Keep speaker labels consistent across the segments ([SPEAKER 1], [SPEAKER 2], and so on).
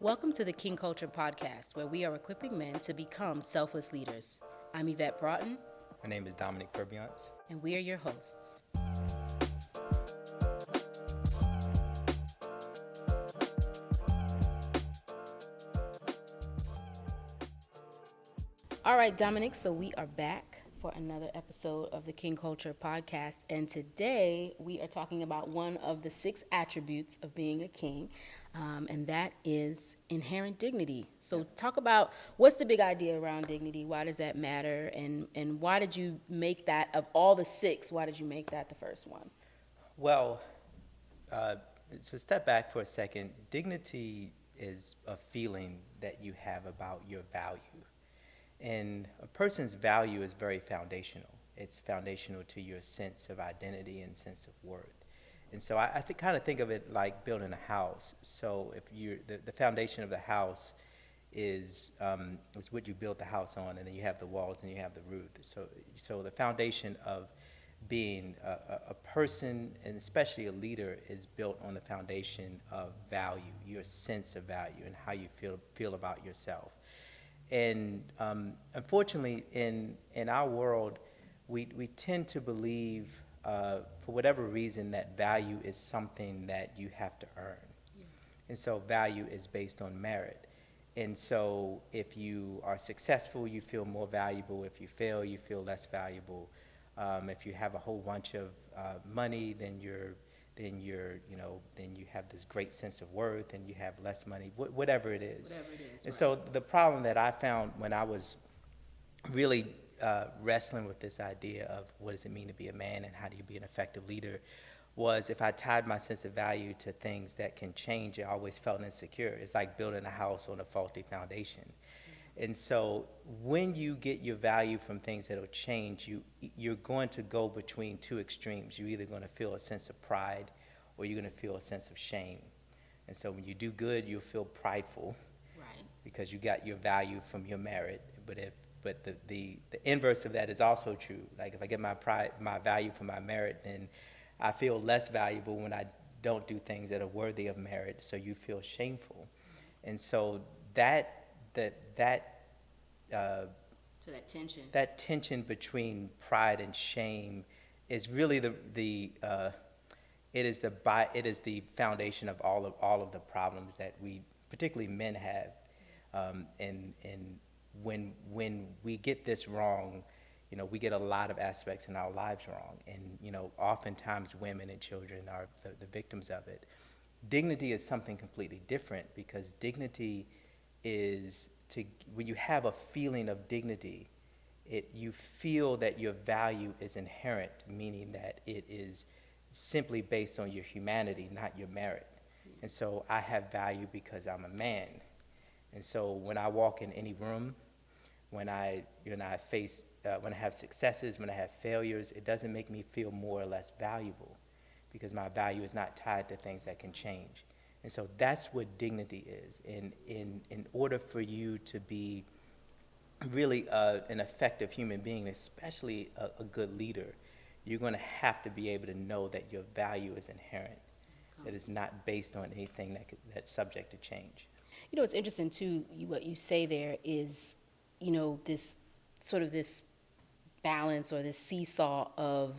[SPEAKER 1] Welcome to the King Culture Podcast, where we are equipping men to become selfless leaders. I'm Yvette Broughton,
[SPEAKER 2] My name is Domonic
[SPEAKER 1] and we are your hosts. All right, Dominic, so we are back for another episode of the King Culture Podcast, and today we are talking about one of the 6 attributes of being a king, and that is inherent dignity. So talk about what's the big idea around dignity, why does that matter, and why did you make that, of all the 6, why did you make that the first one?
[SPEAKER 2] Well, uh, to step back for a second, dignity is a feeling that you have about your value. And a person's value is very foundational. It's foundational to your sense of identity and sense of worth. And so kind of think of it like building a house. So if the foundation of the house is what you build the house on, and then you have the walls and you have the roof. So the foundation of being a person, and especially a leader, is built on the foundation of value, your sense of value, and how you feel about yourself. And unfortunately, in our world, we tend to believe, for whatever reason, that value is something that you have to earn. Yeah. And so value is based on merit. And so if you are successful, you feel more valuable. If you fail, you feel less valuable. If you have a whole bunch of money, then you have this great sense of worth, and you have less money, whatever it is.
[SPEAKER 1] Whatever it is,
[SPEAKER 2] And
[SPEAKER 1] right.
[SPEAKER 2] so the problem that I found when I was really wrestling with this idea of what does it mean to be a man and how do you be an effective leader was, if I tied my sense of value to things that can change, I always felt insecure. It's like building a house on a faulty foundation. And so when you get your value from things that will change, you're going to go between two extremes. You're either going to feel a sense of pride, or you're going to feel a sense of shame. And so when you do good, you'll feel prideful,
[SPEAKER 1] Right.
[SPEAKER 2] because you got your value from your merit. But the inverse of that is also true. Like, if I get my value from my merit, then I feel less valuable when I don't do things that are worthy of merit. So you feel shameful. And so that
[SPEAKER 1] So
[SPEAKER 2] that tension between pride and shame is really it is the foundation of all of the problems that we, particularly men, have. And when we get this wrong, we get a lot of aspects in our lives wrong. And oftentimes women and children are the victims of it. Dignity is something completely different, because dignity is when you have a feeling of dignity, you feel that your value is inherent, meaning that it is simply based on your humanity, not your merit. And so I have value because I'm a man. And so when I walk in any room, when I have successes, when I have failures, it doesn't make me feel more or less valuable, because my value is not tied to things that can change. And so that's what dignity is. In order for you to be really an effective human being, especially a good leader, you're going to have to be able to know that your value is inherent, that it's not based on anything that's subject to change.
[SPEAKER 1] It's interesting too. What you say there is, this sort of this balance or this seesaw of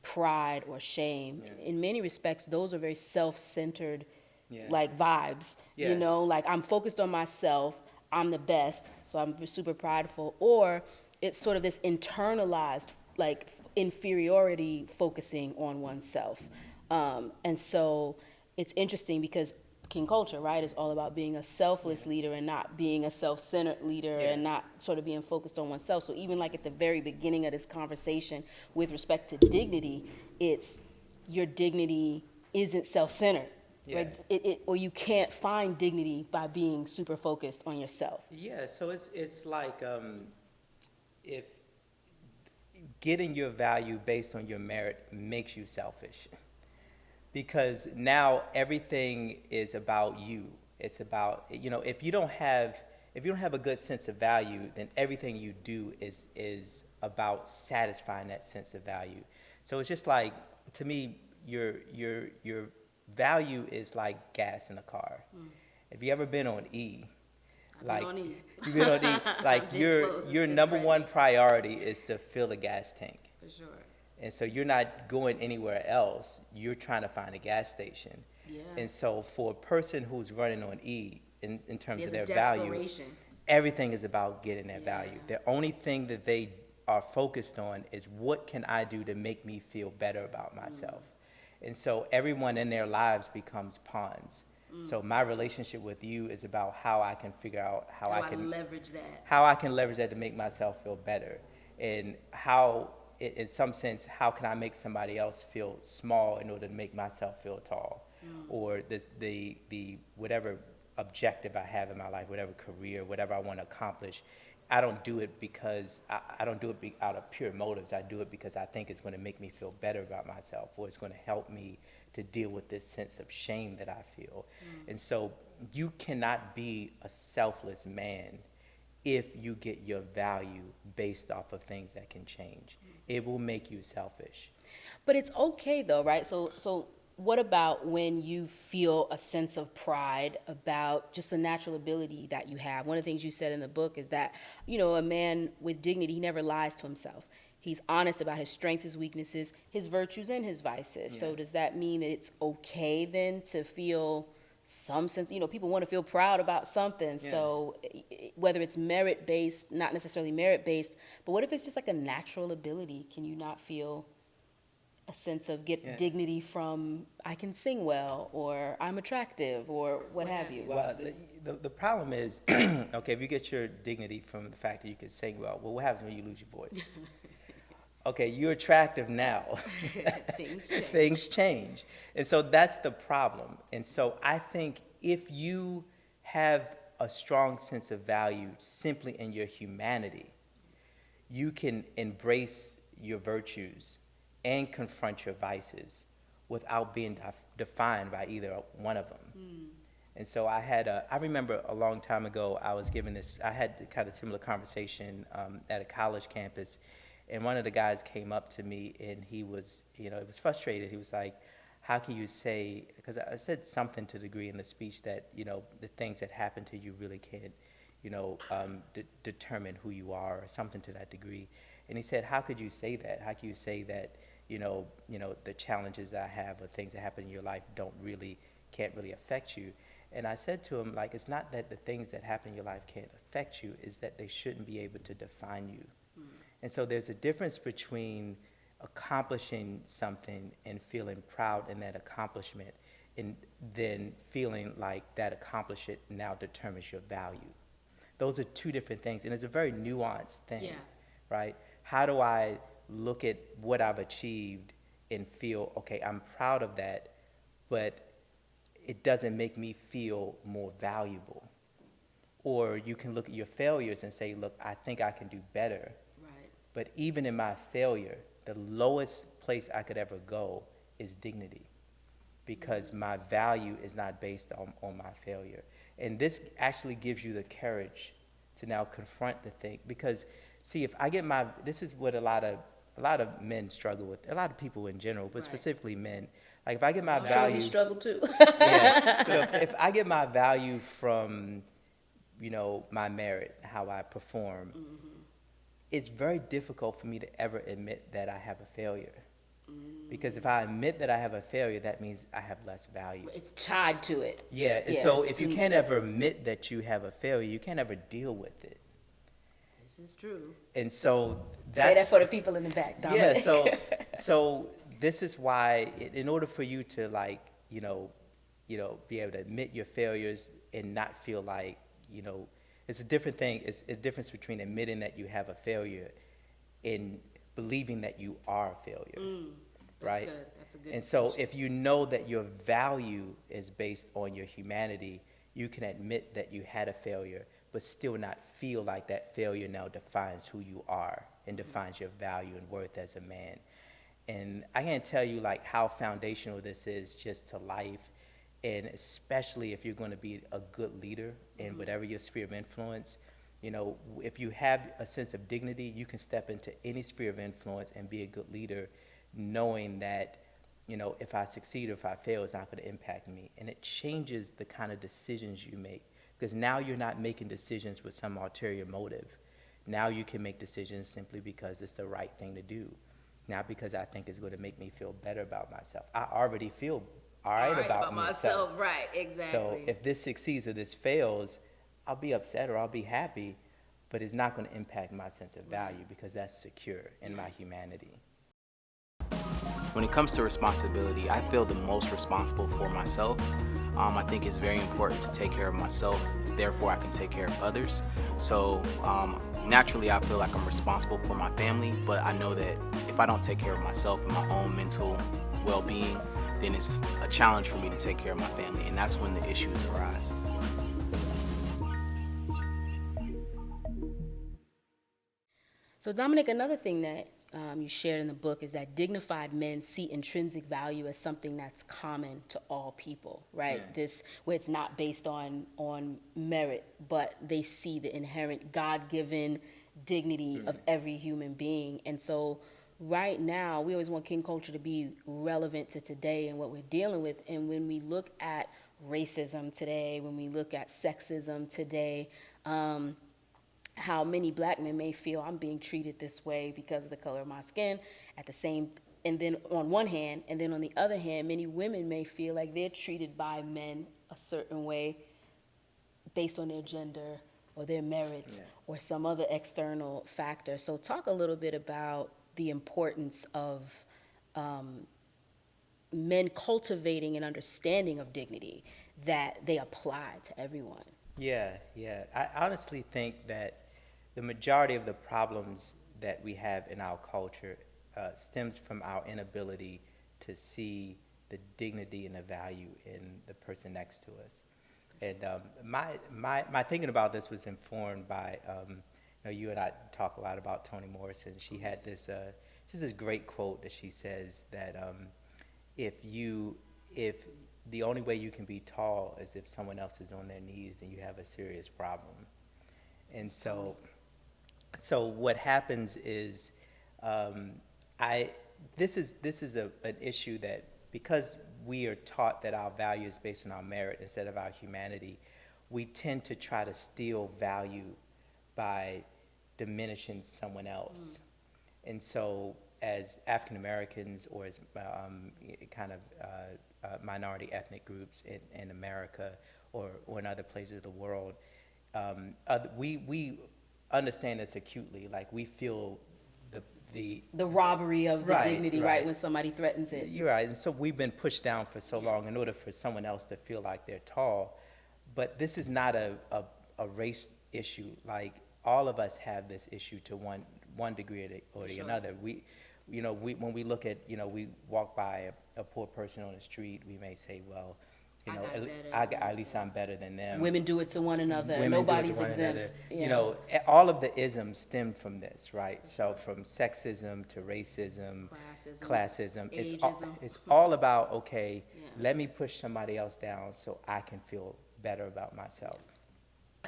[SPEAKER 1] pride or shame.
[SPEAKER 2] Yeah.
[SPEAKER 1] In many respects, those are very self-centered,
[SPEAKER 2] Yeah.
[SPEAKER 1] like vibes.
[SPEAKER 2] Yeah.
[SPEAKER 1] Like I'm focused on myself. I'm the best, so I'm super prideful. Or it's sort of this internalized, like inferiority, focusing on oneself. And so it's interesting because King culture, right, is all about being a selfless leader and not being a self-centered leader,
[SPEAKER 2] Yeah.
[SPEAKER 1] and not sort of being focused on oneself. So even like at the very beginning of this conversation with respect to dignity, it's your dignity isn't self-centered,
[SPEAKER 2] Yeah.
[SPEAKER 1] right? Or you can't find dignity by being super focused on yourself.
[SPEAKER 2] Yeah, so it's like, if getting your value based on your merit makes you selfish, because now everything is about you. It's about, if you don't have a good sense of value, then everything you do is about satisfying that sense of value. So it's just like, to me, your value is like gas in a car. If you ever been on E,
[SPEAKER 1] I've been
[SPEAKER 2] like
[SPEAKER 1] on E.
[SPEAKER 2] you've been on E, like
[SPEAKER 1] I've been
[SPEAKER 2] your
[SPEAKER 1] close, it's
[SPEAKER 2] your
[SPEAKER 1] been
[SPEAKER 2] number one
[SPEAKER 1] threatening.
[SPEAKER 2] priority is to fill a gas tank.
[SPEAKER 1] For sure.
[SPEAKER 2] And so you're not going anywhere else. You're trying to find a gas station.
[SPEAKER 1] Yeah.
[SPEAKER 2] And so for a person who's running on E in terms
[SPEAKER 1] There's
[SPEAKER 2] of
[SPEAKER 1] a
[SPEAKER 2] their value,
[SPEAKER 1] desperation.
[SPEAKER 2] everything is about getting that
[SPEAKER 1] Yeah.
[SPEAKER 2] value. The only thing that they are focused on is what can I do to make me feel better about myself. And so everyone in their lives becomes pawns. So my relationship with you is about how I can figure out
[SPEAKER 1] How I leverage that.
[SPEAKER 2] how I can leverage that to make myself feel better, and how, in some sense, how can I make somebody else feel small in order to make myself feel tall, or the whatever objective I have in my life, whatever career, whatever I want to accomplish. I don't do it because I don't do it out of pure motives. I do it because I think it's going to make me feel better about myself, or it's going to help me to deal with this sense of shame that I feel. And so you cannot be a selfless man if you get your value based off of things that can change. It will make you selfish.
[SPEAKER 1] But it's okay though, right? So what about when you feel a sense of pride about just a natural ability that you have? One of the things you said in the book is that, a man with dignity, he never lies to himself. He's honest about his strengths, his weaknesses, his virtues, and his vices.
[SPEAKER 2] Yeah.
[SPEAKER 1] So does that mean that it's okay then to feel some sense, people want to feel proud about something.
[SPEAKER 2] Yeah.
[SPEAKER 1] So whether it's merit based, not necessarily merit based, but what if it's just like a natural ability? Can you not feel a sense of get
[SPEAKER 2] Yeah.
[SPEAKER 1] dignity from I can sing well, or I'm attractive, or what have you?
[SPEAKER 2] Well, the problem is, okay, if you get your dignity from the fact that you can sing well, what happens when you lose your voice? Okay, you're attractive now.
[SPEAKER 1] Things change.
[SPEAKER 2] Things change. And so that's the problem. And so I think if you have a strong sense of value simply in your humanity, you can embrace your virtues and confront your vices without being defined by either one of them. And so I remember a long time ago, I had kind of similar conversation at a college campus, and one of the guys came up to me, and he was, it was frustrated. He was like, how can you say, because I said something to the degree in the speech that, the things that happen to you really can't, determine who you are, or something to that degree. And he said, how could you say that? How can you say that, the challenges that I have or things that happen in your life can't really affect you? And I said to him, like, it's not that the things that happen in your life can't affect you, it's that they shouldn't be able to define you. And so there's a difference between accomplishing something and feeling proud in that accomplishment, and then feeling like that accomplishment now determines your value. Those are two different things, and it's a very nuanced thing,
[SPEAKER 1] Yeah.
[SPEAKER 2] right? How do I look at what I've achieved and feel, okay, I'm proud of that, but it doesn't make me feel more valuable? Or you can look at your failures and say, look, I think I can do better.
[SPEAKER 1] Right.
[SPEAKER 2] But even in my failure, the lowest place I could ever go is dignity, because my value is not based on my failure. And this actually gives you the courage to now confront the thing. Because, see, if I get this is what a lot of men struggle with, a lot of people in general, but
[SPEAKER 1] Right.
[SPEAKER 2] specifically men. Like, if I get my
[SPEAKER 1] I'm sure
[SPEAKER 2] value,
[SPEAKER 1] we struggle too.
[SPEAKER 2] yeah. So if I get my value from, my merit, how I perform, it's very difficult for me to ever admit that I have a failure. Because if I admit that I have a failure, that means I have less value.
[SPEAKER 1] It's tied to it.
[SPEAKER 2] Yeah, and
[SPEAKER 1] Yes,
[SPEAKER 2] so if you
[SPEAKER 1] to-
[SPEAKER 2] can't ever admit that you have a failure, you can't ever deal with it.
[SPEAKER 1] This is true.
[SPEAKER 2] And so
[SPEAKER 1] Say
[SPEAKER 2] that's
[SPEAKER 1] that for the people in the back,
[SPEAKER 2] yeah,
[SPEAKER 1] Dominic.
[SPEAKER 2] so this is why in order for you to, like, be able to admit your failures and not feel like, it's a different thing. It's a difference between admitting that you have a failure and believing that you are a failure. Right?
[SPEAKER 1] Good. That's a good
[SPEAKER 2] And so
[SPEAKER 1] distinction.
[SPEAKER 2] if you know that your value is based on your humanity, you can admit that you had a failure, but still not feel like that failure now defines who you are and defines your value and worth as a man. And I can't tell you, like, how foundational this is just to life, and especially if you're going to be a good leader in whatever your sphere of influence. If you have a sense of dignity, you can step into any sphere of influence and be a good leader, knowing that if I succeed or if I fail, it's not going to impact me. And it changes the kind of decisions you make, because now you're not making decisions with some ulterior motive. Now you can make decisions simply because it's the right thing to do, not because I think it's going to make me feel better about myself. I already feel all right about myself.
[SPEAKER 1] Right,
[SPEAKER 2] So
[SPEAKER 1] exactly.
[SPEAKER 2] if this succeeds or this fails, I'll be upset or I'll be happy, but it's not going to impact my sense of value because that's secure in my humanity.
[SPEAKER 3] When it comes to responsibility, I feel the most responsible for myself. I think it's very important to take care of myself, therefore I can take care of others. So naturally I feel like I'm responsible for my family, but I know that if I don't take care of myself and my own mental well-being, then it's a challenge for me to take care of my family, and that's when the issues arise.
[SPEAKER 1] So, Dominic, another thing that you shared in the book is that dignified men see intrinsic value as something that's common to all people, right?
[SPEAKER 2] Yeah.
[SPEAKER 1] This where it's not based on merit, but they see the inherent God-given dignity of every human being. And so, right now, we always want King culture to be relevant to today and what we're dealing with. And when we look at racism today, when we look at sexism today, how many black men may feel I'm being treated this way because of the color of my skin at the same, and then on one hand, and then on the other hand, many women may feel like they're treated by men a certain way based on their gender or their merits or some other external factor. So talk a little bit about the importance of men cultivating an understanding of dignity that they apply to everyone.
[SPEAKER 2] Yeah, yeah. I honestly think that the majority of the problems that we have in our culture stems from our inability to see the dignity and the value in the person next to us. And my thinking about this was informed by, you and I talk a lot about Toni Morrison. She had this great quote that she says that if the only way you can be tall is if someone else is on their knees, then you have a serious problem. And so what happens is, I this is an issue that, because we are taught that our value is based on our merit instead of our humanity, we tend to try to steal value by diminishing someone else. And so, as African Americans or as kind of minority ethnic groups in America or in other places of the world, we understand this acutely. Like, we feel
[SPEAKER 1] The robbery of the
[SPEAKER 2] Right,
[SPEAKER 1] dignity, right,
[SPEAKER 2] right.
[SPEAKER 1] when somebody threatens it.
[SPEAKER 2] You're right. And so we've been pushed down for so long in order for someone else to feel like they're tall. But this is not a race issue. Like, all of us have this issue to one degree or the another. When we look at, we walk by a poor person on the street, we may say, well, at least I'm better than them.
[SPEAKER 1] Women do it to one another.
[SPEAKER 2] Women do it to
[SPEAKER 1] Nobody's
[SPEAKER 2] one
[SPEAKER 1] exempt.
[SPEAKER 2] another. All of the isms stem from this, right? So from sexism to racism, classism,
[SPEAKER 1] ageism.
[SPEAKER 2] it's all about, okay, let me push somebody else down so I can feel better about myself.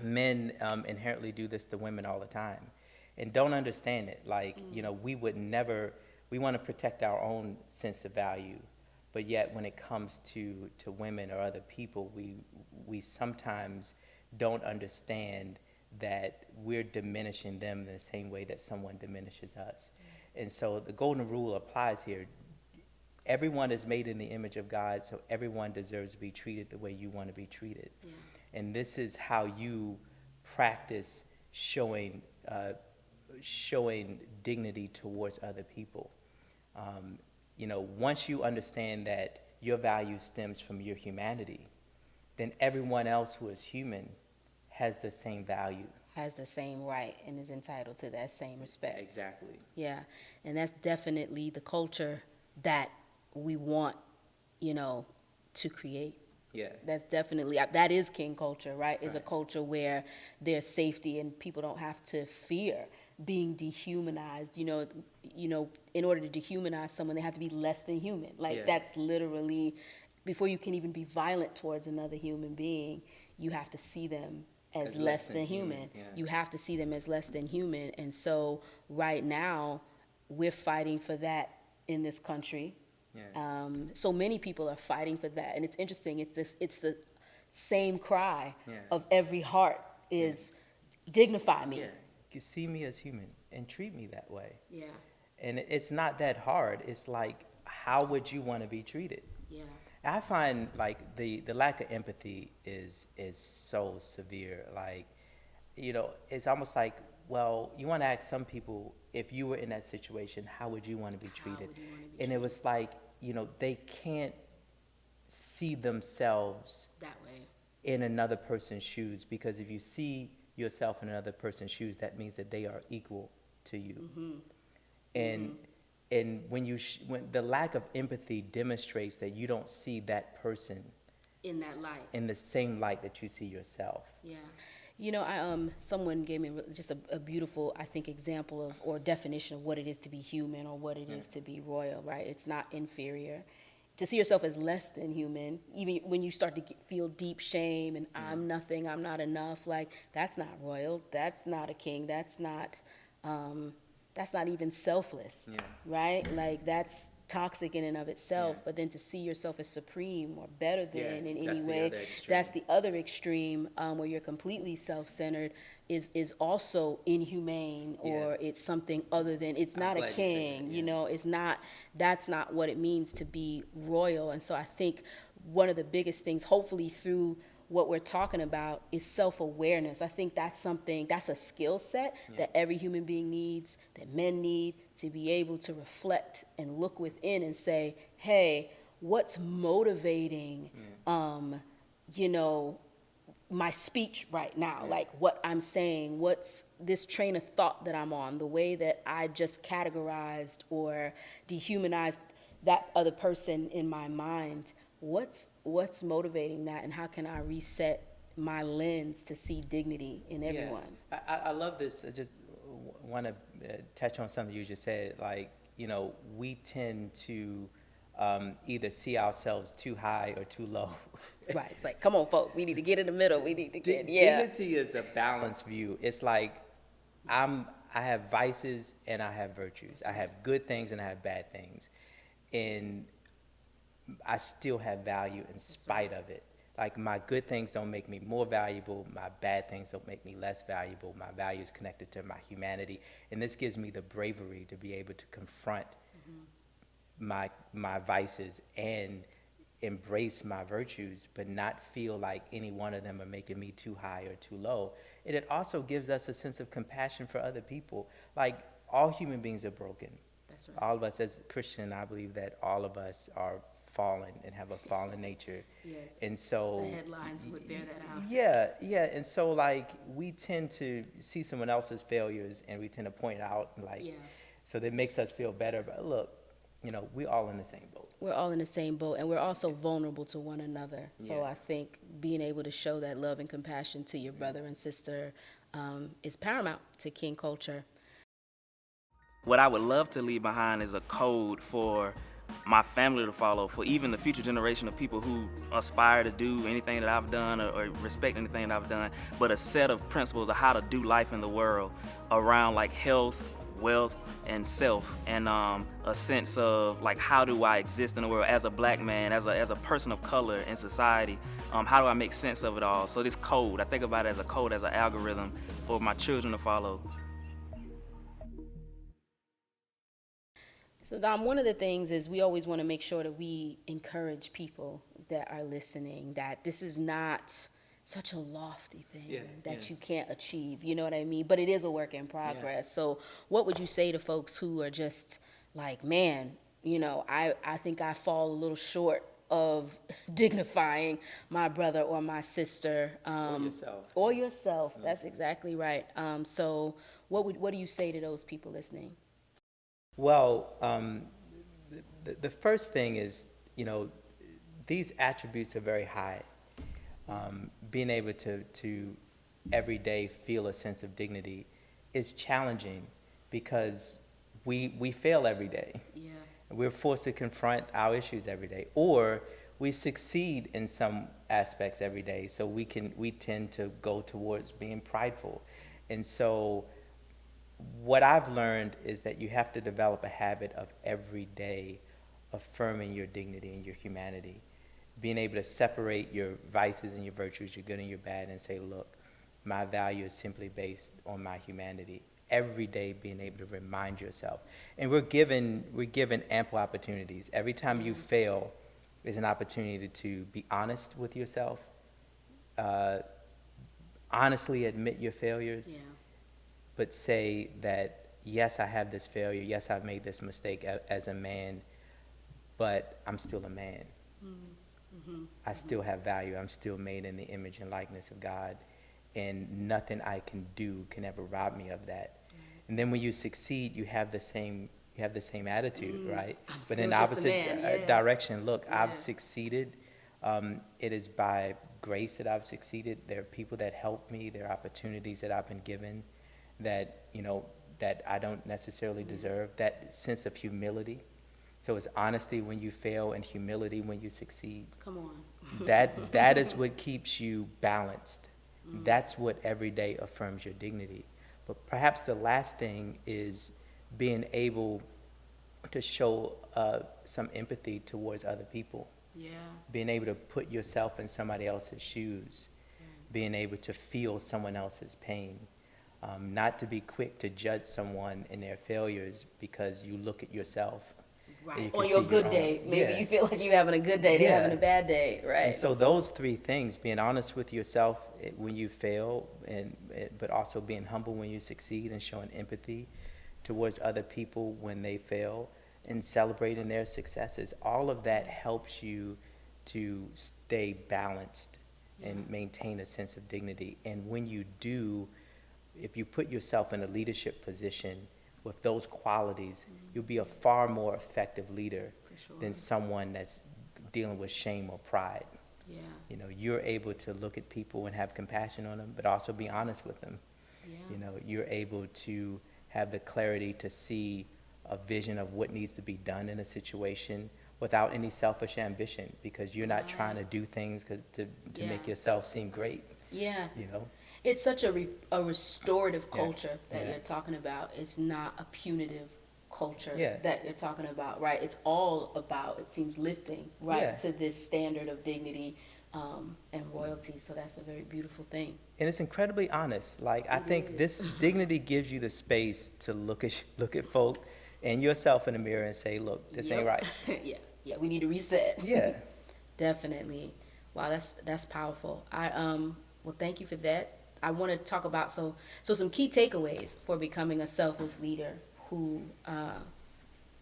[SPEAKER 2] Men inherently do this to women all the time and don't understand it. Like, we would never, we want to protect our own sense of value. But yet, when it comes to women or other people, we sometimes don't understand that we're diminishing them in the same way that someone diminishes us. And so the golden rule applies here. Everyone is made in the image of God, so everyone deserves to be treated the way you want to be treated. Yeah. And this is how you practice showing dignity towards other people. Once you understand that your value stems from your humanity, then everyone else who is human has the same value.
[SPEAKER 1] Has the same right and is entitled to that same respect.
[SPEAKER 2] Exactly.
[SPEAKER 1] Yeah, and that's definitely the culture that we want, to create.
[SPEAKER 2] Yeah.
[SPEAKER 1] That's definitely, that is king culture, right? It's a culture where there's safety and people don't have to fear being dehumanized. In order to dehumanize someone, they have to be less than human. Like, that's literally, before you can even be violent towards another human being, you have to see them as less than human. Yeah. You have to see them as less than human. And so right now, we're fighting for that in this country.
[SPEAKER 2] Yeah.
[SPEAKER 1] So many people are fighting for that, and it's interesting. It's the same cry
[SPEAKER 2] Yeah.
[SPEAKER 1] of every heart is dignify me.
[SPEAKER 2] Yeah. You see me as human and treat me that way.
[SPEAKER 1] Yeah.
[SPEAKER 2] And it's not that hard. It's like, how would you want to be treated?
[SPEAKER 1] Yeah.
[SPEAKER 2] I find like the lack of empathy is so severe. Like, it's almost like, well, you want to ask some people, if you were in that situation, how would you want to be treated?
[SPEAKER 1] would you wanna be
[SPEAKER 2] And it was like, they can't see themselves
[SPEAKER 1] That way.
[SPEAKER 2] in another person's shoes, because if you see yourself in another person's shoes, that means that they are equal to you. And when the lack of empathy demonstrates that you don't see that person
[SPEAKER 1] In that light.
[SPEAKER 2] in the same light that you see yourself.
[SPEAKER 1] Yeah. Someone gave me just a beautiful, I think, example of or definition of what it is to be human or what it is to be royal, right? It's not inferior. To see yourself as less than human, even when you start to feel deep shame and I'm nothing, I'm not enough, like that's not royal, that's not a king, that's not even selfless, right? Like that's toxic in and of itself, but then to see yourself as supreme or better than in any way, that's the other extreme, where you're completely self-centered is also inhumane, or it's something other than, it's not a king, that's not what it means to be royal. And so I think one of the biggest things, hopefully through what we're talking about, is self-awareness. I think that's a skill set that every human being needs, that men need, to be able to reflect and look within and say, hey, what's motivating, my speech right now, like what I'm saying, what's this train of thought that I'm on, the way that I just categorized or dehumanized that other person in my mind. What's motivating that, and how can I reset my lens to see dignity in everyone?
[SPEAKER 2] I love this. I just want to touch on something you just said. Like, we tend to either see ourselves too high or too low.
[SPEAKER 1] Right. It's like, come on, folk. We need to get in the middle. We need to get,
[SPEAKER 2] Dignity is a balanced view. It's like I have vices and I have virtues. I have good things and I have bad things. And I still have value in spite of it. Like, my good things don't make me more valuable. My bad things don't make me less valuable. My value is connected to my humanity. And this gives me the bravery to be able to confront my vices and embrace my virtues, but not feel like any one of them are making me too high or too low. And it also gives us a sense of compassion for other people. Like, all human beings are broken.
[SPEAKER 1] That's right.
[SPEAKER 2] All of us, as Christian, I believe that all of us are fallen and have a fallen nature.
[SPEAKER 1] Yes.
[SPEAKER 2] And so
[SPEAKER 1] the headlines would bear that out.
[SPEAKER 2] Yeah. And so, like, we tend to see someone else's failures and we tend to point out, like, so that makes us feel better. But look, we're all in the same boat.
[SPEAKER 1] We're all in the same boat, and we're also vulnerable to one another. So I think being able to show that love and compassion to your brother and sister is paramount to King culture.
[SPEAKER 4] What I would love to leave behind is a code for my family to follow, for even the future generation of people who aspire to do anything that I've done or respect anything that I've done, but a set of principles of how to do life in the world around like health, wealth, and self, and a sense of like, how do I exist in the world as a black man, as a person of color in society? How do I make sense of it all? So this code, I think about it as a code, as an algorithm for my children to follow.
[SPEAKER 1] So, Dom, one of the things is we always want to make sure that we encourage people that are listening that this is not such a lofty thing that you can't achieve, you know what I mean? But it is a work in progress. So what would you say to folks who are just like, man, I think I fall a little short of dignifying my brother or my sister. Or yourself. That's exactly right. So what do you say to those people listening?
[SPEAKER 2] Well, the first thing is, these attributes are very high. Being able to every day feel a sense of dignity is challenging because we fail every day.
[SPEAKER 1] Yeah.
[SPEAKER 2] We're forced to confront our issues every day, or we succeed in some aspects every day. So we tend to go towards being prideful. And so what I've learned is that you have to develop a habit of every day affirming your dignity and your humanity, being able to separate your vices and your virtues, your good and your bad, and say, look, my value is simply based on my humanity. Every day being able to remind yourself. And we're given ample opportunities. Every time you fail is an opportunity to be honest with yourself, honestly admit your failures, but say that, yes, I have this failure, yes, I've made this mistake as a man, but I'm still a man. I still have value. I'm still made in the image and likeness of God, and nothing I can do can ever rob me of that. And then when you succeed, you have the same attitude, right? But in the opposite direction, look, I've succeeded. It is by grace that I've succeeded. There are people that help me. There are opportunities that I've been given that, that I don't necessarily deserve. That sense of humility. So it's honesty when you fail and humility when you succeed.
[SPEAKER 1] Come on.
[SPEAKER 2] That is what keeps you balanced. That's what every day affirms your dignity. But perhaps the last thing is being able to show some empathy towards other people.
[SPEAKER 1] Yeah.
[SPEAKER 2] Being able to put yourself in somebody else's shoes. Being able to feel someone else's pain. Not to be quick to judge someone in their failures because you look at yourself.
[SPEAKER 1] Right. On your good day. Maybe you feel like you're having a good day, they're having a bad day, right?
[SPEAKER 2] And so those three things, being honest with yourself when you fail, but also being humble when you succeed, and showing empathy towards other people when they fail, and celebrating their successes, all of that helps you to stay balanced and maintain a sense of dignity. And when you do, if you put yourself in a leadership position with those qualities, you'll be a far more effective leader than someone that's dealing with shame or pride.
[SPEAKER 1] Yeah.
[SPEAKER 2] You're able to look at people and have compassion on them, but also be honest with them.
[SPEAKER 1] Yeah.
[SPEAKER 2] You're able to have the clarity to see a vision of what needs to be done in a situation without any selfish ambition, because you're not trying to do things to make yourself seem great.
[SPEAKER 1] Yeah. It's such a restorative culture that you're talking about. It's not a punitive culture that you're talking about, right? It's all about, it seems, lifting, right, to this standard of dignity and royalty. So that's a very beautiful thing.
[SPEAKER 2] And it's incredibly honest. Like, I think this dignity gives you the space to look at folk and yourself in the mirror and say, look, this ain't right.
[SPEAKER 1] Yeah, we need to reset.
[SPEAKER 2] Yeah.
[SPEAKER 1] Definitely. Wow, that's powerful. Well, thank you for that. I want to talk about so some key takeaways for becoming a selfless leader who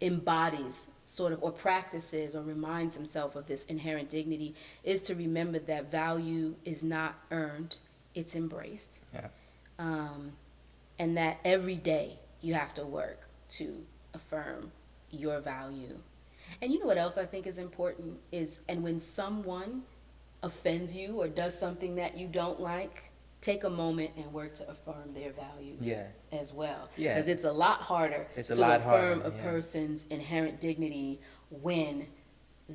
[SPEAKER 1] embodies sort of, or practices or reminds himself of this inherent dignity, is to remember that value is not earned, it's embraced. And that every day you have to work to affirm your value. And you know what else I think is important is, and when someone offends you or does something that you don't like, take a moment and work to affirm their value as well. Because it's a lot harder to affirm a person's inherent dignity when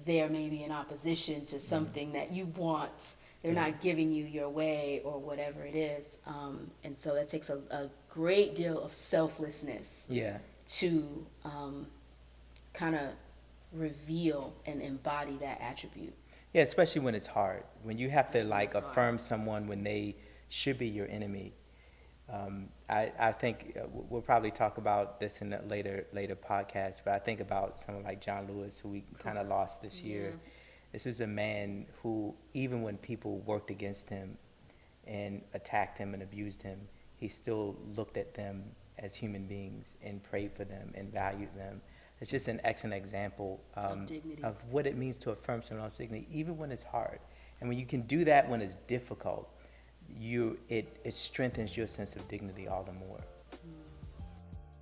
[SPEAKER 1] they're maybe in opposition to something that you want. They're not giving you your way or whatever it is. And so that takes a great deal of selflessness to kind of reveal and embody that attribute.
[SPEAKER 2] Yeah, especially when it's hard. When you have to affirm someone when they should be your enemy. I think we'll probably talk about this in a later podcast, but I think about someone like John Lewis, who we kind of lost this year. This was a man who, even when people worked against him and attacked him and abused him, he still looked at them as human beings and prayed for them and valued them. It's just an excellent example of what it means to affirm someone else's dignity, even when it's hard. And when you can do that when it's difficult, it strengthens your sense of dignity all the more.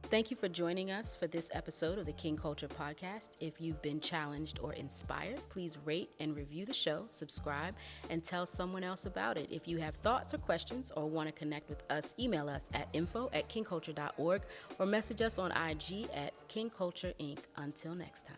[SPEAKER 1] Thank you for joining us for this episode of the King Culture Podcast. If you've been challenged or inspired, please rate and review the show, subscribe, and tell someone else about it. If you have thoughts or questions or want to connect with us, email us at info@kingculture.org or message us on IG at King Culture Inc. Until next time.